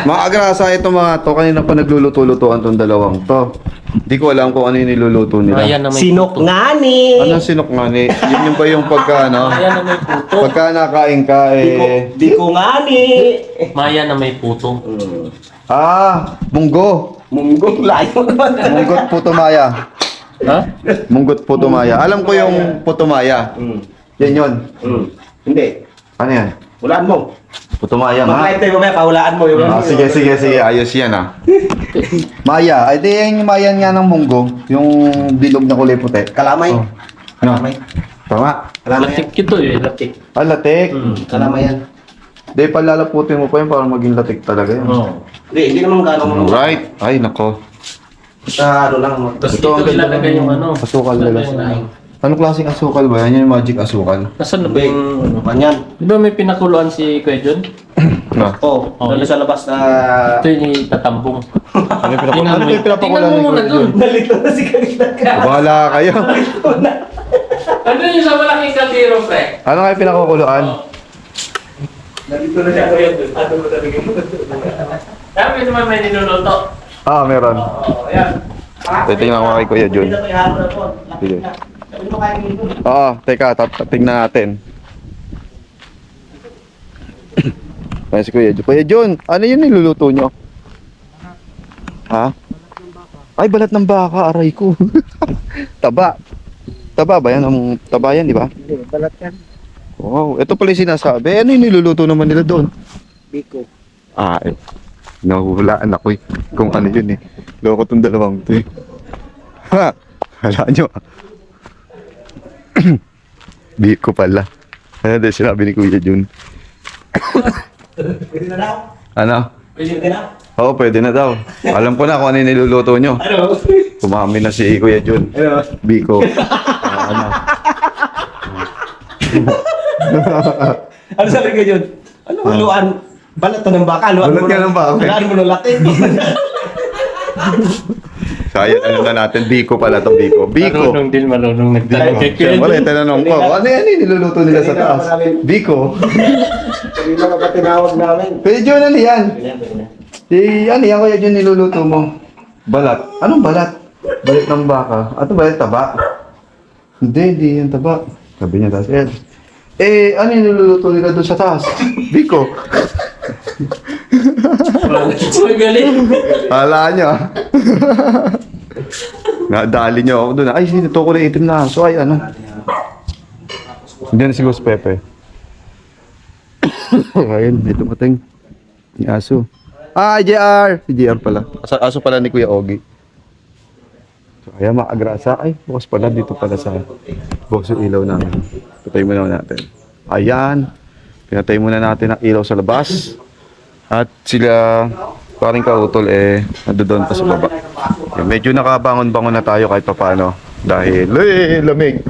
Mga agrasa, ito mga to. Kanina pa nagluluto-lutuan tong dalawang to. Hindi ko alam kung ano yung niluluto nila. Maya na may Sinok puto. ngani! Anong sinok nga ni? Yun yung ba yung pagka, ano? Maya na may puto. Pagka nakain ka, eh... Di ko ngani! Maya na may puto. Munggo. Munggong layo naman. Munggot putumaya. Ha? Munggot putumaya. Alam ko yung putumaya. Yan yun. Hindi. Ano yan? Hulaan mo. Putumaya nga. Makain tayo mamaya, kahulaan mo. Yung Sige. Ayos yan Maya. Ay di yung mayan nga ng munggo. Yung bilog na kulay puti. Kalamay. Oh. No. Kalamay. Tama. Kalamay Latik yan. ito eh, latik. Latik. Kalamay yan. Di palalaputin mo pa yun para maging latik talaga yun. Oo. Hindi naman gano'n. Right. Ay, nako. Sa ano lang. Tapos Ito ang dito ganda ilalagay ng yung ano. asukal nila. Ano? Anong klaseng asukal ba yan? Yan yung magic asukal. Nasaan na ba yung ano? Ganyan. Di ba may pinakuluan si Kuya John? No. Oh, doon sa labas na... Ito yung itatambong. Ano yung Tingnan ano mo. yung pinapakulan Tingnan ni mo muna Kuya dun. John? Nalito na si Kagina ka. Bahala kayo. Ano yung sa malaking kaldero, pre? Ano kayo pinakukuluan? Nalito na siya. Ano mo talaga mo? Sabi naman may niluluto. Meron. Oh, yan. Titingnan ko kay Kuya John. Dito may halo na po. Sige. Sabi mo kain dito. Teka, tingnan natin. Ayan si Kuya John. Kuya John, ano yun niluluto nyo? Ha? Ay, balat ng baka, aray ko. Taba. Taba ba yan? Taba yan, di ba? Hindi, balat yan. Wow, ito pala yung sinasabi. Ano yung niluluto naman nila doon? Biko. Nahuhulaan ako eh. Kung ano yun eh. Loko tong dalawang to eh. Ha? Hala nyo ah. Biko pala. Ano din sinabi ni Kuya Jun? Pwede na daw? Ano? Pwede na? Oo, pwede na daw. Alam ko na kung ano yung niluluto nyo. Ano? Kumami na si Kuya Jun. Ano? Biko. Ano? Ano sabi ka yun? Ano haluan? Balat to ng baka. Haluan Balat mo ka ng baka. Haluan mo ng latin. Sayang ano na natin. Biko pala to Biko. Biko. Marunong din, marunong nagtanong kay Kuya Siyempre, John. tinanong ko. Ano yan yung niluluto nila sa taas? Biko. Sabi na ba tinawag namin? Kuya Jun, ano yan? Ano yan Kuya Jun niluluto mo? Balat. Anong balat? Balat ng baka. Ano ba yan? Taba? Hindi yan taba. Sabi niya taas. Ano yung niluluto nila doon sa taas? Biko. Uy, galing. Hala niya. Nadali niyo ako doon. Ay, sino to kulay itim na aso? Ay, ano? Hindi na si Gus Pepe. Ayun, may dumating. Yung aso. JR! Si JR pala. Aso pala ni Kuya Ogie. So, kaya maagrasa. Ay, bukas pala dito pala sa box yung ilaw namin. Patay muna natin. Ayan. Pinatay muna natin ang ilaw sa labas. At sila, paring kautol nando doon pa sa baba. Medyo nakabangon-bangon na tayo kahit pa paano. Dahil, lamig.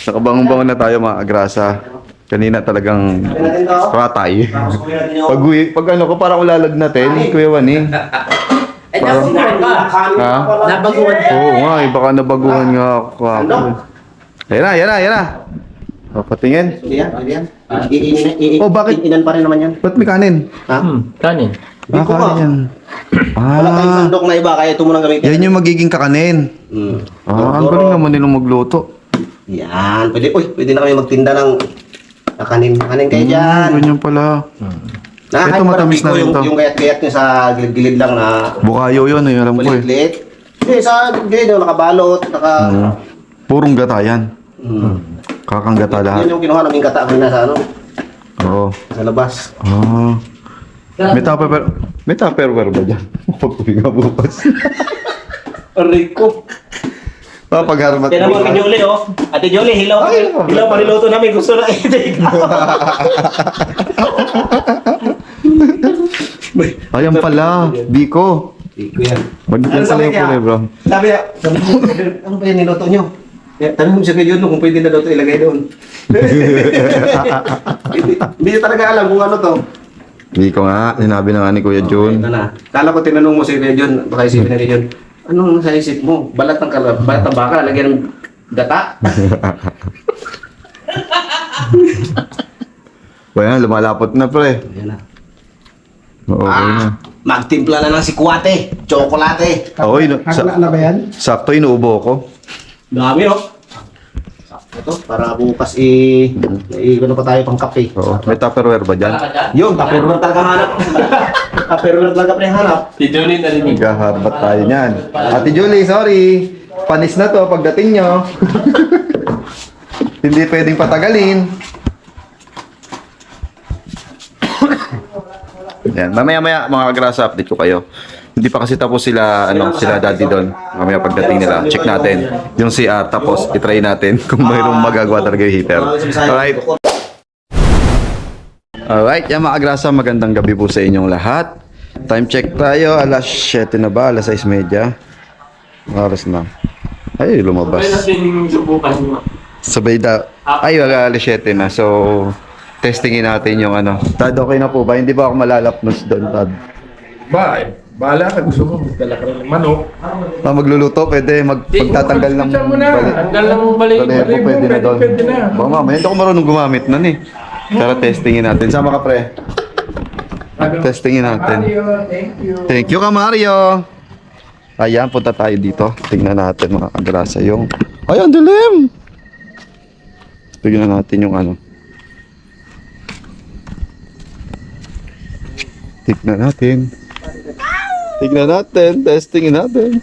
Nakabangon-bangon na tayo mga agrasa. Kanina talagang patay. Pag ano ko, parang ulalag natin, Kuya Wani. Parang, ha? Nabaguhan ka. Oo nga, baka nabaguhan nga ako. Yan na. Patingin. Hindi yan. Oh, bakit? Inan pa rin naman yan. Ba't may kanin? Ha? Kanin. Biko Kanin ka. yan. Wala tayong sandok na iba, kaya ito mo nang gamitin. Yan yung magiging kakanin. Ang galing naman nilang magluto. Yan. Pwede na kami magtinda ng kanin. Kanin kayo dyan. Ganyan pala. Nakakain Ito, pa ng matamis biko na rin to. yung kayat-kayat nyo sa gilid-gilid lang na Bukayo yun, alam ko eh. maliit-liit. Hindi, sa gilid, nakabalot, Purong gata yan. Kakang gata lahat. Yun yung kinuha naming kata kanina sa ano, Oo. sa labas. May tupperware ba dyan? Pag-uwi nga bukas. Aray ko. Pagharmat Yan naman kay Jolie, oh. Ate Jolie, hilaw pa niluto namin. Gusto na i-take out. Ayan pala, Biko. Biko yan. Magiging pala yung kulay, bro. Sabi niya, ano ba yung niluto nyo? Tanong mo siya kay Juno kung pwede na daw ito ilagay doon. Hindi niya talaga alam kung ano to. Biko nga, sinabi na nga ni Kuya Jun. Ito na. Kala ko tinanong mo si Kuya Jun, baka isipin na rin Jun. Anong nasa isip mo? Balat ng baka, lagyan ng gata? Well, lumalapot na pre. Ayan na. Oo, okay na. Magtimpla na ng sikwate, tsokolate. Okay, no, Kakala na ba yan? sakto inuubo ko. Dami, no? Ito, para bukas ano pa tayo pang kape. Oo. May Tupperware ba dyan? Wala ka dyan? Yun, Tupperware talaga hanap. Tupperware talaga pre-hanap. Si Johnny narinig. Naghaharbat tayo niyan. Ate Julie, sorry. Panis na to pagdating nyo. Hindi pwedeng patagalin. Yan, mamaya-maya mga kagrasa, update ko kayo. Hindi pa kasi tapos sila, sila daddy doon. Mamaya pagdating nila, check natin yung CR, tapos itry natin kung mayroong magagawa talaga yung heater. Alright. Alright, yan mga kagrasa, magandang gabi po sa inyong lahat. Time check tayo, alas 7 na ba? Alas 6:30. Oras na. Ay, lumabas. Sabay natin yung subukan mo. Sabay da. Ay, wala, alas 7 na. So, testingin natin yung Tad, okay na po ba? Hindi ba ako malalapnos doon, Tad? Bahala ka. Gusto mo, magdala ka rin ng manok. Magluluto, pwede magpagtatanggal ng Picture mo na. Tanggal lang mo balik. Balibo, pwede na doon. Pwede na. Baka mamaya, hindi ako marunong gumamit nun eh. Tara, testingin natin. Sama ka, pre. Testingin natin. Mario, thank you. Thank you ka, Mario. Ayan, punta tayo dito. Tingnan natin mga kagrasa yung... Ay, ang dilim! Tingnan natin yung Tignan natin. Tignan natin. Testingin natin.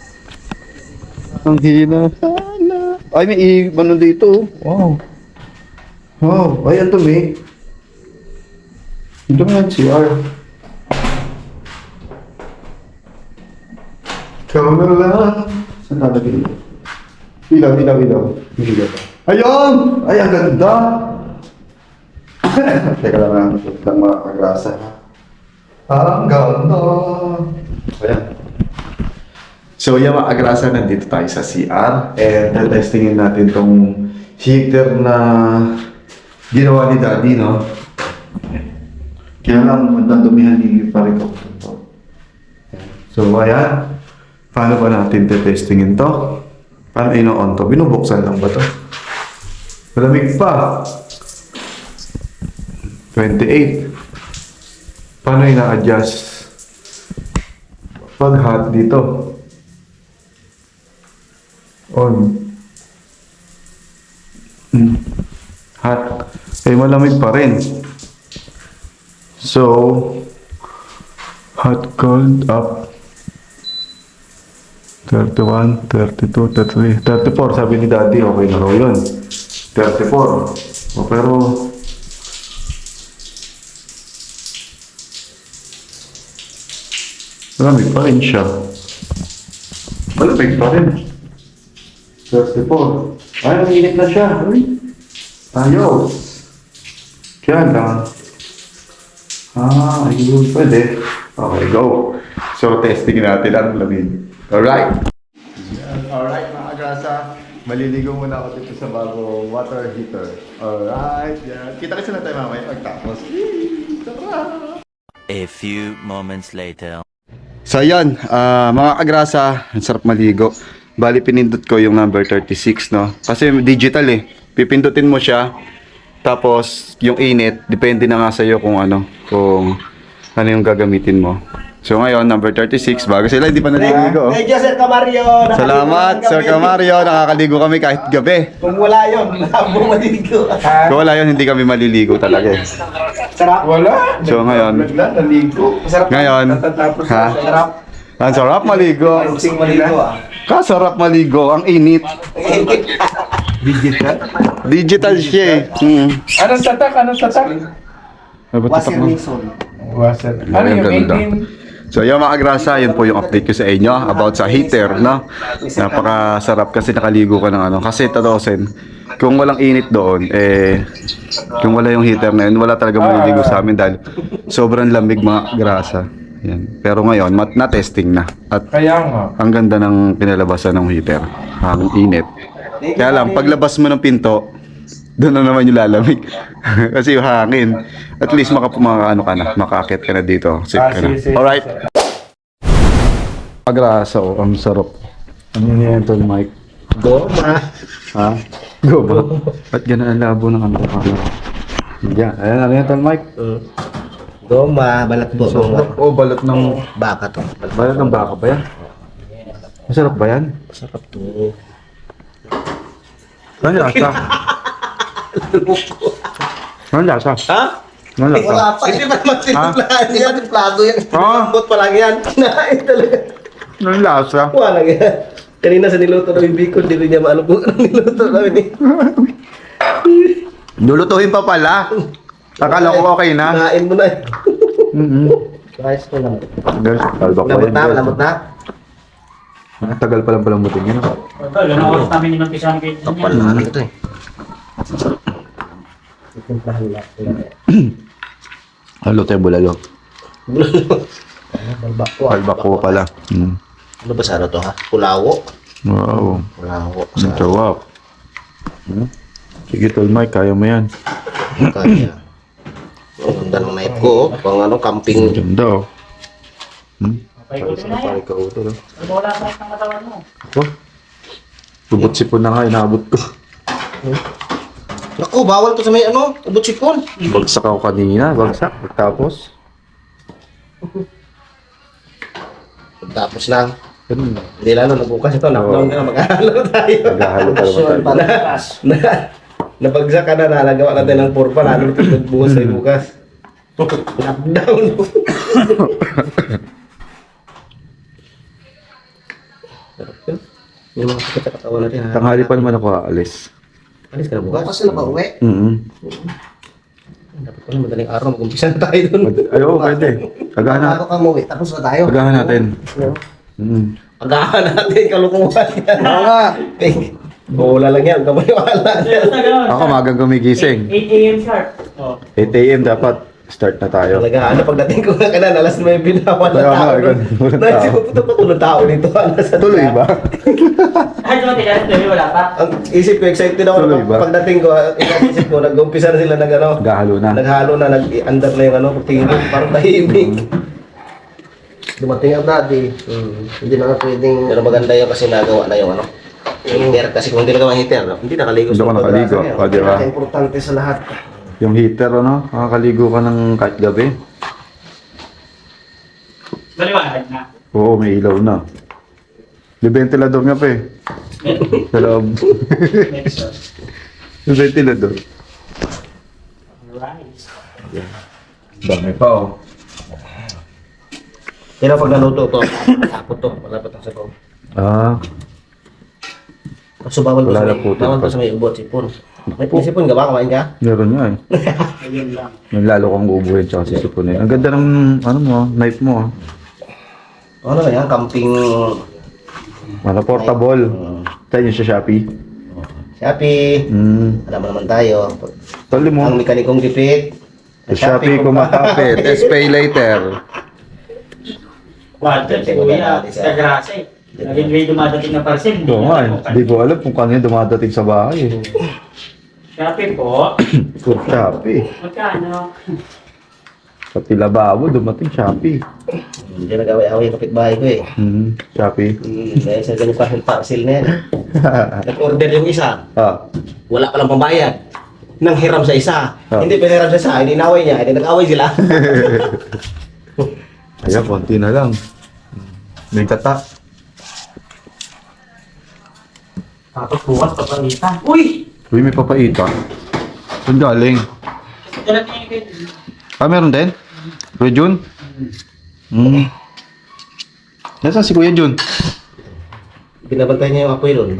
Ang hina. Ay, may iba dito. Wow. Wow. Ay, ang dumi. Ang dumi ng CR. Ikaw na lang. Saan nalagay ito? Ilaw. Ayun! Ay, ang ganda! Teka lang mga kagrasa. Ang ganda! Ayan. So, yung mga kagrasa, nandito tayo sa CR. And testingin natin tong heater na ginawa ni Daddy, no? Kaya lang, magdandumihan hindi pa rin ito. So, ayan. Paano ba natin testingin to? Paano ino-on to? Binubuksan lang ba to? Malamig pa. 28. Paano ina-adjust? Pag hot dito. On. Hot. Eh, malamig pa rin. So, hot, cold, up. 31, 32, 33, 34 sabi ni Daddy, okay na raw yun. 34. O, pero malamig pa rin siya. Malamig pa rin. 34. Ay, nanginit na siya. Ay, ayos. Kaya lang. Ayun, pwede. Okay, go. So, testing natin ang lamig. Alright. Alright mga agrasa, maliligo muna ako dito sa bagong water heater. Alright, yan. Kita-kita na tayo mamaya pagtapos. A few moments later. So yan, mga agrasa, ang sarap maligo. Bali pinindot ko yung number 36, no? Kasi digital eh. Pipindutin mo siya, tapos yung init, depende na nga sa'yo kung ano yung gagamitin mo. So ngayon, number 36, bago sila, hindi pa naliligo. Medyo, Sir Camario. Salamat, Sir Camario. Nakakaligo kami kahit gabi. Kung wala yun, malabo maligo. Kung wala yun, hindi kami maliligo talaga eh. Sarap. Wala. So ngayon, Naligo. ngayon, Natatapos ha? Sarap. Ang sarap maligo. Using maligo Kasarap maligo, ang init. Digital. Digital siya eh. Anong tatak? Wasir Nixon. Wasser. Ano Ang yung ganda. 18? So yung mga agrasa, yun po yung update ko sa inyo about sa heater, no? Napakasarap kasi nakaligo ka ng kasi tatosin, kung walang init doon, kung wala yung heater na yun, wala talaga maliligo sa amin dahil sobrang lamig mga agrasa. Yan. Pero ngayon, na-testing na. At Kaya nga. ang ganda ng pinalabasan ng heater. Ang init. Kaya lang, paglabas mo ng pinto, doon na naman yung lalamig. Kasi yung hangin. At least makakit ka na dito. Safe ka na. Alright. Agrasa, ang sarap. Ano yun yung mic? Goma. Ha? Go ba? Ba't ganun ang labo ng camera? Yan. Ayan, ano yan, mic? Goma, balat po. Sarap. Oh, balat ng... Baka to. Balat ng baka ba yan? Masarap ba yan? Masarap to. Ano lasa? Ano lasa? Ha? Ano lasa? Wala pa. Hindi pa naman tinimplahan yan. Timplado yan. Ah. Lambot pa lang yan. Kinain talaga. Ano lasa? Wala yan. Kanina sa niluto namin bacon, hindi rin niya maalam kung anong niluto namin eh. Lulutuhin pa pala. Akala ko okay na. Kinain mo na eh. Guys, ko lang. Guys, kalbak pa Lamot yan. na, guys. lamot na. Ang tagal palang palamutin yun. ah. Ito, yun ang oras namin inumpisahan kayo. Kapal na ito eh. Timplahan lang. Halo tayo bulalo. Balbako. Kalbak ko pala. Ano ba sana to ha? Pulawo. Wow. Pulawo. Ang sarap. Sige tol Mike, kaya mo yan. Kaya. Ang ganda ng knife ko. Pang ano, camping. Ganda oh. Paikutin na yan. Ikaw ito. Wala sa ng katawan mo. Oh. Tubot sipon na nga, inaabot ko. Naku, bawal to sa may ano, ubot sipon. Bagsak ako kanina, bagsak. Tapos, Tapos lang. ganun. Hindi lalo, nagbukas ito. Knockdown ka na, mag-ahalo tayo. Naghahalo pa naman tayo. Nabagsak ka na, nalagawa natin ng purpa. Lalo ito nagbukas tayo bukas. Knockdown. Sarap yun. Yung mga sakit sa katawan natin. ha? Tanghali pa naman ako aalis. Alis ka na bukas. Kasi na ba uwi? Dapat pala madaling araw, mag-umpisa na tayo dun. Ay, oo, pwede. Agahan Bago ka umuwi, tapos na tayo. Agahan natin. Agahan natin, kalukuhan yan. Oo nga. Bola lang yan, kamay wala. Ako magang gumigising. 8 a.m. sharp. Oh. 8 a.m. dapat start na tayo. Talaga, ano, pagdating ko na kanan, alas 9 na, wala Kaya nga, tao. ikaw, walang tao. Naisip ko, puto pa tulong tao dito. Tuloy ba? Ay, dumating ka rin, wala pa. Ang isip ko, excited ako. Tuloy ba? Pagdating ko, isip ko, nag-umpisa na sila nag, ano, Gahalo na. naghalo na, nag-under na yung ano, tingin ko, parang tahimik. Dumating ang daddy. Hindi na nga pwedeng... Pero maganda yun kasi nagawa na yung ano. Heater, kasi kung hindi nagawa yung heater, hindi nakaligo. Hindi ako nakaligo. O, di ba? Importante sa lahat. Yung heater, ano? Makakaligo ka ng kahit gabi. Baliwanag na. Oo, may ilaw na. May ventilador nga pa eh. Sa loob. Next one. Yung ventilador. Alright. Dami pa oh. Pero pag naluto to, tapos to, wala pa itong sabaw. Ah, Kaso bawal Wala to sa na may, putin bawal pa. to sa may ubot, sipon. May sipon ka ba? Kumain ka? meron nga eh. Ayun lang. Yung lalo kang uubuhin tsaka sisipunin. Ang ganda ng, ano mo, knife mo ah. Ano na yan? Camping... Ano, portable. Tayo yun sa Shopee. Shopee. Alam mo naman tayo. Tali mo. Ang mekanikong gipit. Sa Shopee kumakapit. Pay later. Water, si Kuya. Sa grasa eh. Lagi may dumadating na parcel. Oo nga eh. Hindi ko alam kung kanya dumadating sa bahay eh. Shopee po. Sa Shopee. Magkano? Pati lababo dumating Shopee. Hindi nag-away-away yung kapitbahay ko eh. Shopee. Dahil sa ganun parcel na yan. Nag-order yung isa. Ah. Wala palang pambayad. Nang hiram sa isa. Ah. Hindi pinahiram sa isa. Hindi inaway niya. Hindi nag-away sila. Ayan, konti na lang. May kata. Tapos bukas papalitan. Uy! Uy, may papaita. Saan galing? Dalating kayo. Ah, meron din? Kuya Jun? Nasaan si Kuya Jun? Binabantay niya yung apoy doon.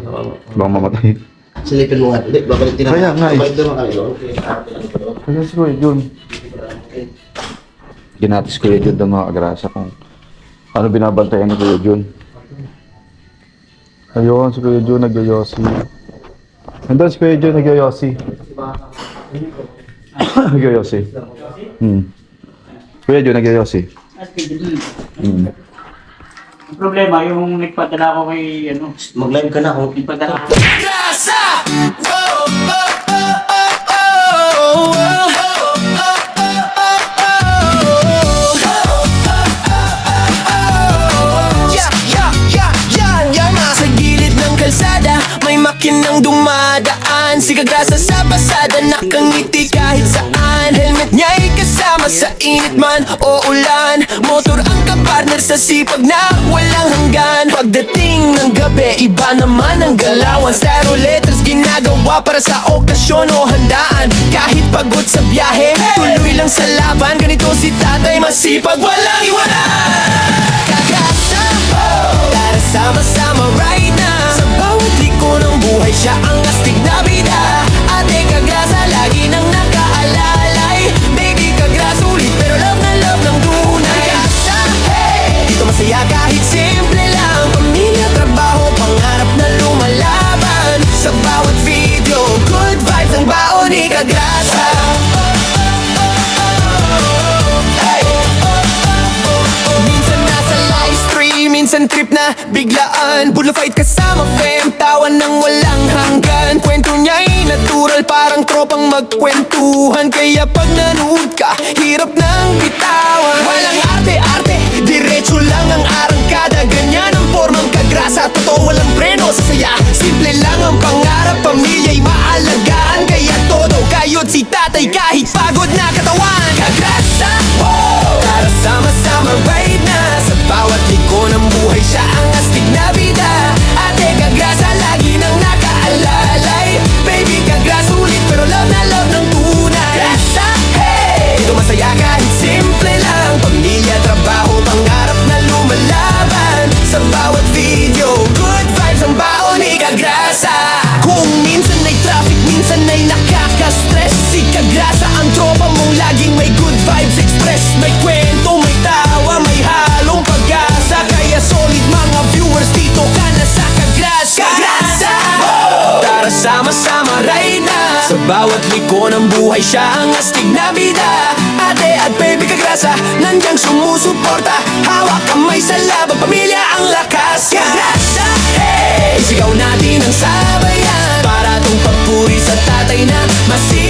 Baka mamatay. Silipin mo nga. Hindi, babalik din ako. Kaya nga eh. Babalik doon kami doon. Nasaan si Kuya Jun? Ginatis Kuya Jun ng mga agrasa kung ano binabantayan ni Kuya Jun. Ayun, si Kuya Jun nagyoyosi. Nandun si Kuya Jun nagyoyosi. Nagyoyosi. Kuya Jun nagyoyosi. Ang problema, yung nagpadala ko kay, ano, Mag-live ka na kung nagpadala ko. Sa gilid ng kalsada, may makinang dumadaan. Si Kagasa sa basada, nakangiti kahit saan. Helmet niya'y kasama sa init man o ulan, motor ang kapartner sa sipag na walang hanggan. Pagdating ng gabi, iba naman ang galawan. Stereo letters ginagawa para sa okasyon o handaan. Kahit pagod sa biyahe, tuloy lang sa laban. Ganito si tatay, masipag, walang iwanan. Kagasa, tara sama-sama right now. Sa bawat liko ng buhay, siya ang astig na bida. Ate Kagrasa, lagi nang nakaalalay. Baby Kagrasa, ulit pero love na love ng tunay. Kagasa, hey, dito masaya kahit simple lang. Pamilya, trabaho, pangarap na lumalaban. Sa bawat video, good vibes ang baon ni Kagrasa. Minsan nasa live stream, minsan trip na biglaan. Bullfight kasama fam, tawan ng walang hanggan. Kwento niya'y natural, parang tropang magkwentuhan. Kaya pag nanood ka, hirap ng bitawan. Walang arte-arte, diretso lang ang arangkada. Ganyan ang formang Kagrasa, totoo walang preno sa saya. Simple lang ang pangarap, pamilya'y maalagaan. Kaya todo kayod si tatay kahit pagod na katawan. Kagrasa, tara sama-sama right na. Sa bawat liko ng buhay, siya ang astig na bida. Ate Kagrasa, lagi nang nakaalalay. Baby Kagrasa, ulit pero love na love ng tunay. Kagrasa, hey, dito masaya kahit simple lang. Pamilya, trabaho, pangarap na lumalaban. Sa bawat video, good vibes ang baon ni Kagrasa. Kung minsan ay traffic, minsan ay nakaka-stress, si Kagrasa ang tropa mong laging may good vibes express. May kwento, may tawa, may halong pag-asa. Kaya solid mga viewers, dito ka na sa Kagrasa. Kagrasa, tara sama-sama right na. Sa bawat liko ng buhay, siya ang astig na bida. Ate at baby Kagrasa, nandiyan sumusuporta. Hawak kamay sa laban, pamilya ang lakas. Kagrasa, hey, isigaw natin ang sabayan. Para tong papuri sa tatay na masipag.